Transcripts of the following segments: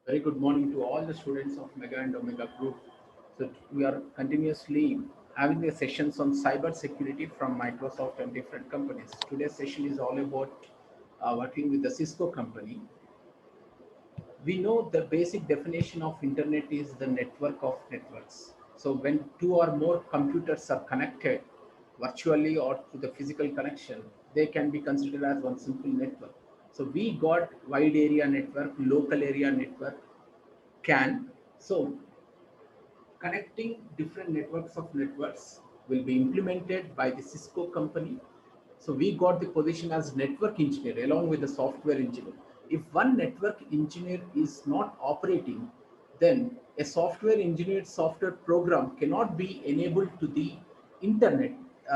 Very good morning to all the students of Mega and Omega Group. So we are continuously having the sessions on cyber security from Microsoft and different companies. Today's session is all about working with the Cisco company. We know the basic definition of internet is the network of networks. So when two or more computers are connected virtually or through the physical connection, they can be considered as one simple network. So we got wide area network, local area network, CAN. So connecting different networks of networks will be implemented by the Cisco company. So we got the position as network engineer along with the software engineer. If one network engineer is not operating, then a software engineered software program cannot be enabled to the internet.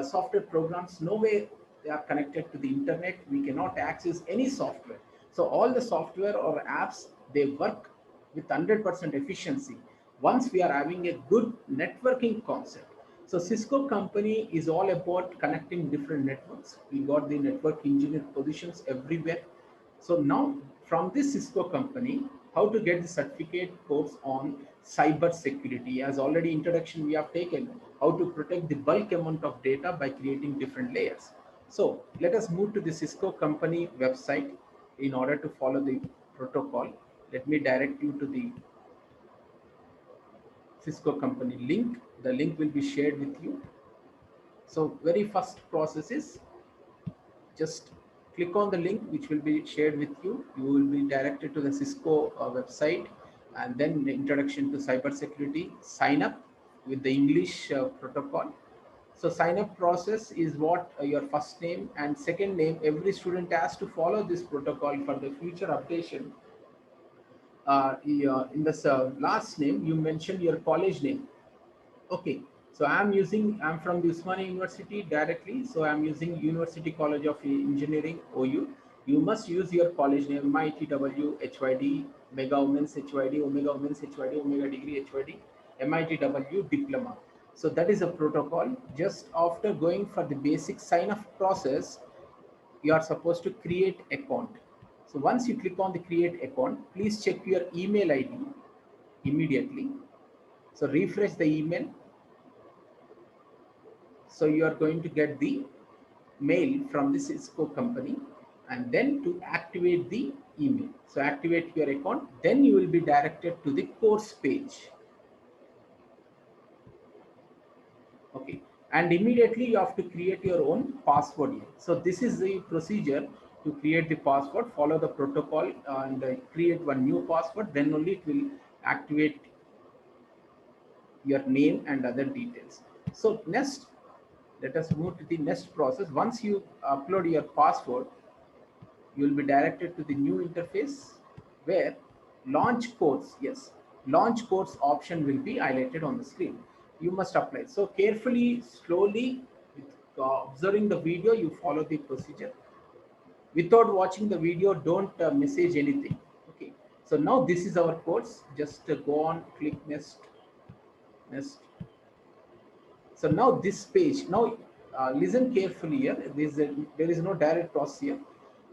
Software programs, no way they are connected to the internet. We cannot access any software. So all the software or apps, they work with 100% efficiency once we are having a good networking concept. So Cisco company is all about connecting different networks. We got the network engineer positions everywhere. So now from this Cisco company, how to get the certificate course on cyber security. As already introduction we have taken, how to protect the bulk amount of data by creating different layers. So let us move to the Cisco company website in order to follow the protocol. Let me direct you to the Cisco company link. The link will be shared with you. So very first process is just click on the link which will be shared with you. You will be directed to the Cisco website, and then the introduction to cybersecurity. Sign up with the English protocol. So sign up process is what your first name and second name. Every student has to follow this protocol for the future updation. In the last name, you mentioned your college name. Okay, so I'm from the Usmania University directly. So I'm using University College of Engineering OU. You must use your college name MITW HYD, Mega Women's HYD, Omega Women's HYD, Omega Degree HYD, MITW Diploma. So that is a protocol. Just after going for the basic sign up process, you are supposed to create account. So once you click on the create account, please check your email ID immediately. So refresh the email. So you are going to get the mail from the Cisco company, and then to activate the email. So activate your account, then you will be directed to the course page. Okay, and immediately you have to create your own password here. So this is the procedure to create the password. Follow the protocol and create one new password, then only it will activate your name and other details. So next, let us move to the next process. Once you upload your password, you will be directed to the new interface where launch course, yes, launch course option will be highlighted on the screen. You must apply. So carefully, slowly, with, observing the video, you follow the procedure. Without watching the video, don't message anything. Okay, so now this is our course. Just go on, click next, next. So now this page, now listen carefully here. There is no direct process here.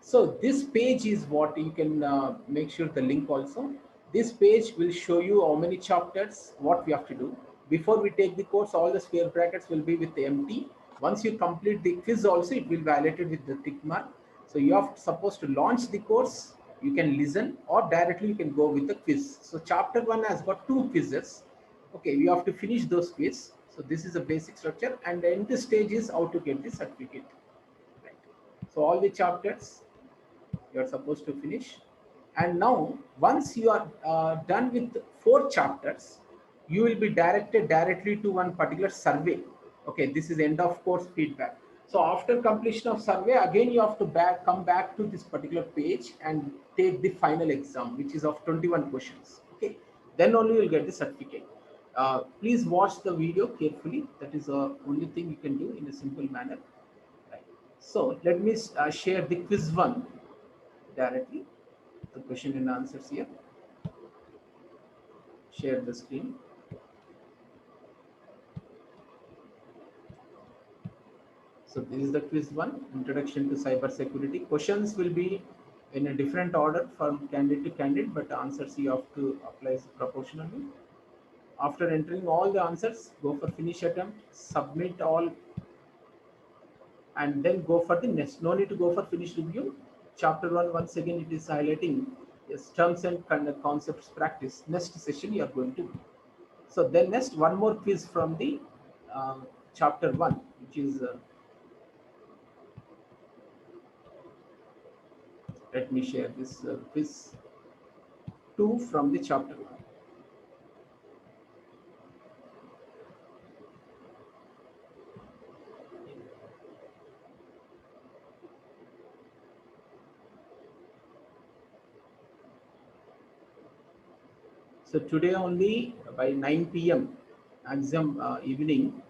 So this page is what you can make sure the link also. This page will show you how many chapters, what we have to do. Before we take the course, all the square brackets will be with the empty. Once you complete the quiz also, it will be validated with the tick mark. So you are supposed to launch the course, you can listen, or directly you can go with the quiz. So chapter 1 has got 2 quizzes. Okay, we have to finish those quiz. So this is a basic structure, and the end stage is how to get the certificate. Right. So all the chapters you are supposed to finish, and now once you are done with 4 chapters, you will be directed directly to one particular survey. Okay, this is end of course feedback. So after completion of survey, again you have to come back to this particular page and take the final exam, which is of 21 questions. Okay, then only you will get the certificate. Please watch the video carefully. That is the only thing you can do in a simple manner. Right. So let me share the quiz one directly. The question and answers here. Share the screen. So this is the quiz one, introduction to cyber security. Questions will be in a different order from candidate to candidate, but answers you have to apply proportionally. After entering all the answers, go for finish attempt, submit all, and then go for the next. No need to go for finish review. Chapter 1, once again, it is highlighting yes, terms and concepts practice. Next session, you are going to do. So then next, one more quiz from the uh, chapter 1, which is, let me share this quiz 2 from the chapter 1. So today only by 9 p.m. exam evening,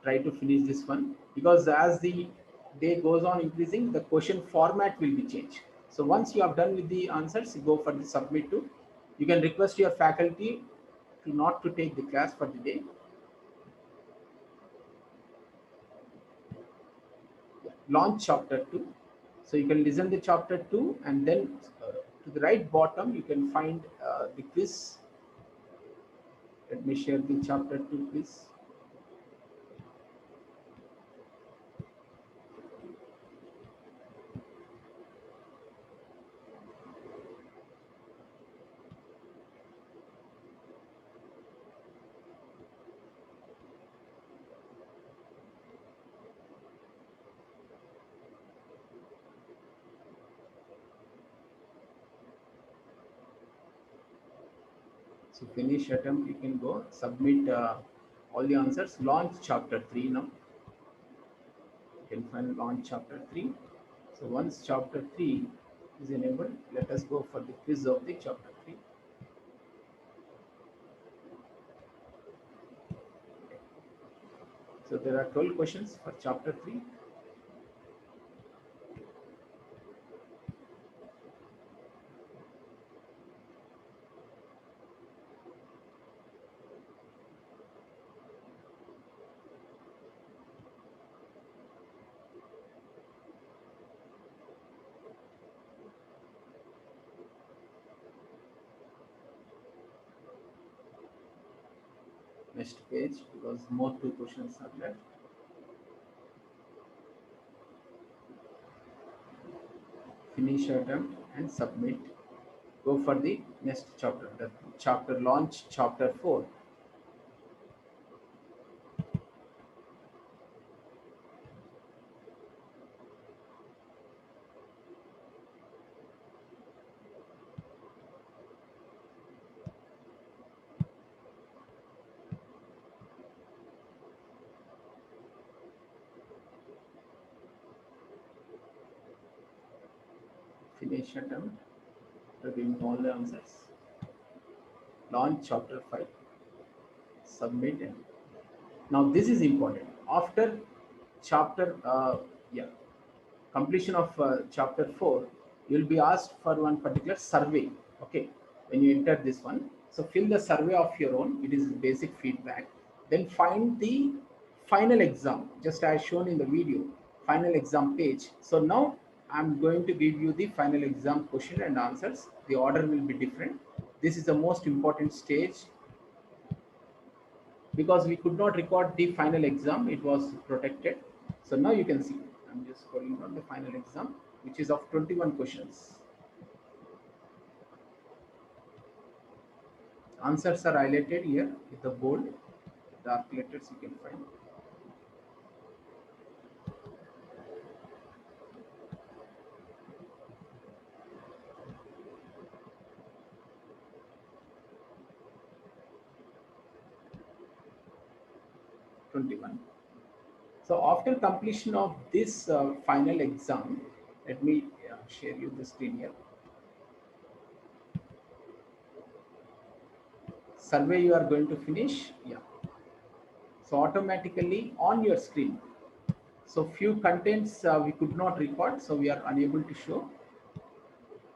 try to finish this one, because as the day goes on increasing, the question format will be changed. So once you have done with the answers, go for the submit to. You can request your faculty to not to take the class for the day. Launch chapter 2. So you can listen the chapter 2, and then to the right bottom you can find the quiz. Let me share the chapter 2 quiz. So finish attempt, you can go submit all the answers. Launch chapter 3 now. You can find launch chapter 3. So once chapter 3 is enabled, let us go for the quiz of the chapter 3. So there are 12 questions for chapter 3. Next page, because more 2 questions are left. Finish attempt and submit. Go for the next chapter, the chapter launch chapter 4. Finish attempt, reviewing all the answers. Launch chapter 5. Submit. And now this is important. After chapter yeah, completion of chapter 4, you will be asked for one particular survey. Okay, when you enter this one, so fill the survey of your own. It is basic feedback. Then find the final exam, just as shown in the video, final exam page. So now I'm going to give you the final exam question and answers. The order will be different. This is the most important stage, because we could not record the final exam, it was protected. So now you can see, I'm just calling on the final exam, which is of 21 questions. Answers are highlighted here with the bold dark letters, you can find. '21. So after completion of this final exam, let me share you the screen here. Survey you are going to finish, yeah. So automatically on your screen, so few contents we could not record, so we are unable to show.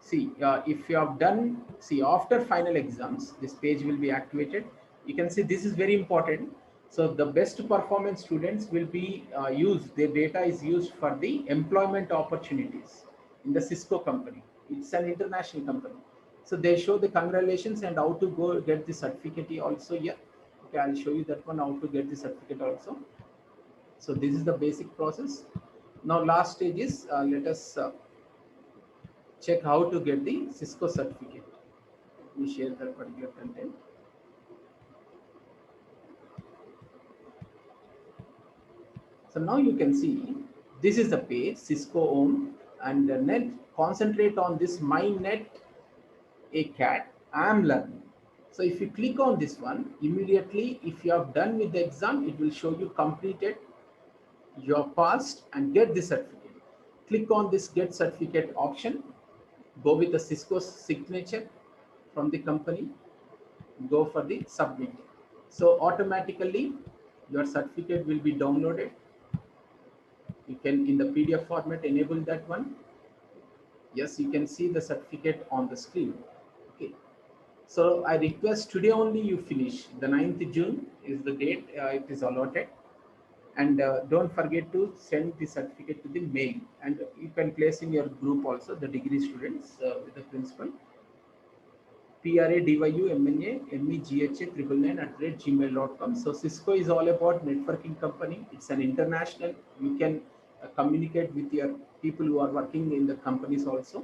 See, if you have done, see, after final exams, this page will be activated. You can see this is very important. So the best performance students will be used, their data is used for the employment opportunities in the Cisco company. It's an international company. So they show the congratulations and how to go get the certificate also here. Okay, I'll show you that one, how to get the certificate also. So this is the basic process. Now last stage is let us check how to get the Cisco certificate. Let me share that particular content. So now you can see this is the page Cisco own, and the net concentrate on this my net a cat I am learning. So if you click on this one immediately, if you have done with the exam, it will show you completed, you have passed and get the certificate. Click on this get certificate option, go with the Cisco signature from the company, go for the submit. So automatically your certificate will be downloaded. You can in the PDF format enable that one. Yes, you can see the certificate on the screen. Okay. So I request today only you finish. The 9th June is the date it is allotted. And don't forget to send the certificate to the mail. And you can place in your group also the degree students with the principal. PRADYUMNA@gmail.com. So Cisco is all about networking company. It's an international. You can communicate with your people who are working in the companies also.